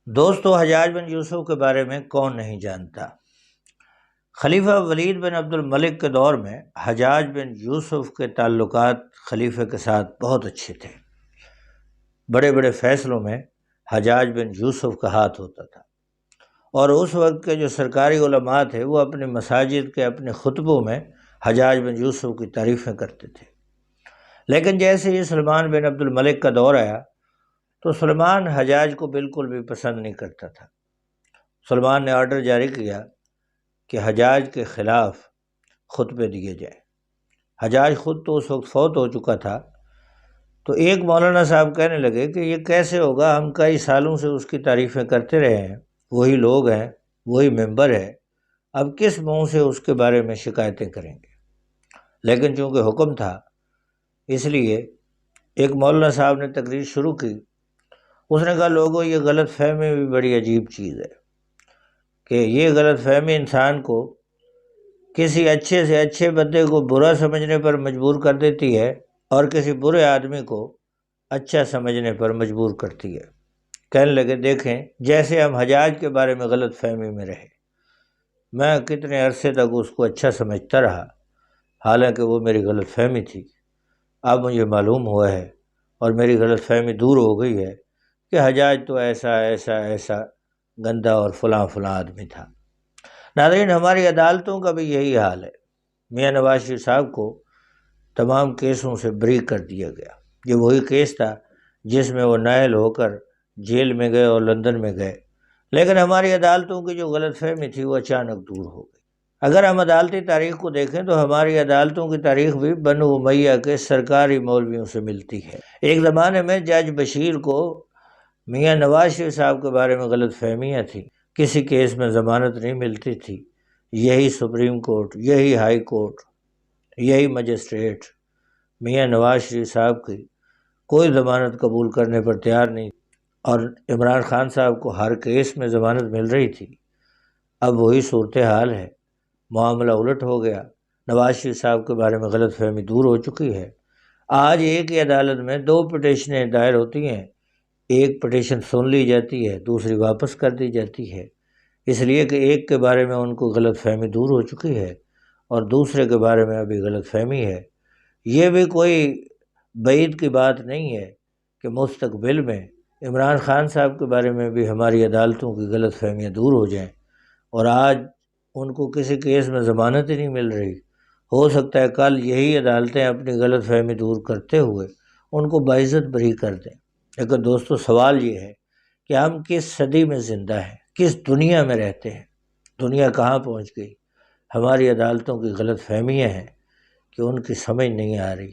دوستو، حجاج بن یوسف کے بارے میں کون نہیں جانتا؟ خلیفہ ولید بن عبد الملک کے دور میں حجاج بن یوسف کے تعلقات خلیفہ کے ساتھ بہت اچھے تھے۔ بڑے بڑے فیصلوں میں حجاج بن یوسف کا ہاتھ ہوتا تھا، اور اس وقت کے جو سرکاری علماء تھے وہ اپنے مساجد کے اپنے خطبوں میں حجاج بن یوسف کی تعریفیں کرتے تھے۔ لیکن جیسے ہی سلمان بن عبد الملک کا دور آیا تو سلمان حجاج کو بالکل بھی پسند نہیں کرتا تھا۔ سلمان نے آرڈر جاری کیا کہ حجاج کے خلاف خطبے دیے جائیں۔ حجاج خود تو اس وقت فوت ہو چکا تھا، تو ایک مولانا صاحب کہنے لگے کہ یہ کیسے ہوگا، ہم کئی سالوں سے اس کی تعریفیں کرتے رہے ہیں، وہی لوگ ہیں، وہی ممبر ہے، اب کس منہ سے اس کے بارے میں شکایتیں کریں گے۔ لیکن چونکہ حکم تھا، اس لیے ایک مولانا صاحب نے تقریر شروع کی۔ اس نے کہا، لوگوں، یہ غلط فہمی بھی بڑی عجیب چیز ہے کہ یہ غلط فہمی انسان کو کسی اچھے سے اچھے بندے کو برا سمجھنے پر مجبور کر دیتی ہے اور کسی برے آدمی کو اچھا سمجھنے پر مجبور کرتی ہے۔ کہنے لگے، دیکھیں، جیسے ہم حجاج کے بارے میں غلط فہمی میں رہے، میں کتنے عرصے تک اس کو اچھا سمجھتا رہا، حالانکہ وہ میری غلط فہمی تھی۔ اب مجھے معلوم ہوا ہے اور میری غلط فہمی دور ہو گئی ہے کہ حجاج تو ایسا گندا اور فلاں آدمی تھا۔ ناظرین، ہماری عدالتوں کا بھی یہی حال ہے۔ میاں نواز شریف صاحب کو تمام کیسوں سے بری کر دیا گیا۔ یہ وہی کیس تھا جس میں وہ نائل ہو کر جیل میں گئے اور لندن میں گئے، لیکن ہماری عدالتوں کی جو غلط فہمی تھی وہ اچانک دور ہو گئی۔ اگر ہم عدالتی تاریخ کو دیکھیں تو ہماری عدالتوں کی تاریخ بھی بنو امیہ کے سرکاری مولویوں سے ملتی ہے۔ ایک زمانے میں جج بشیر کو میاں نواز شریف صاحب کے بارے میں غلط فہمیاں تھیں، کسی کیس میں ضمانت نہیں ملتی تھی۔ یہی سپریم کورٹ، یہی ہائی کورٹ، یہی مجسٹریٹ میاں نواز شریف صاحب کی کوئی ضمانت قبول کرنے پر تیار نہیں، اور عمران خان صاحب کو ہر کیس میں ضمانت مل رہی تھی۔ اب وہی صورتحال ہے، معاملہ الٹ ہو گیا۔ نواز شریف صاحب کے بارے میں غلط فہمی دور ہو چکی ہے۔ آج ایک ہی عدالت میں 2 پٹیشنیں دائر ہوتی ہیں، ایک پٹیشن سن لی جاتی ہے، دوسری واپس کر دی جاتی ہے، اس لیے کہ ایک کے بارے میں ان کو غلط فہمی دور ہو چکی ہے اور دوسرے کے بارے میں ابھی غلط فہمی ہے۔ یہ بھی کوئی بعید کی بات نہیں ہے کہ مستقبل میں عمران خان صاحب کے بارے میں بھی ہماری عدالتوں کی غلط فہمیاں دور ہو جائیں، اور آج ان کو کسی کیس میں ضمانت ہی نہیں مل رہی، ہو سکتا ہے کل یہی عدالتیں اپنی غلط فہمی دور کرتے ہوئے ان کو باعزت بری کر دیں۔ لیکن دوستو، سوال یہ ہے کہ ہم کس صدی میں زندہ ہیں، کس دنیا میں رہتے ہیں، دنیا کہاں پہنچ گئی؟ ہماری عدالتوں کی غلط فہمیاں ہیں کہ ان کی سمجھ نہیں آ رہی۔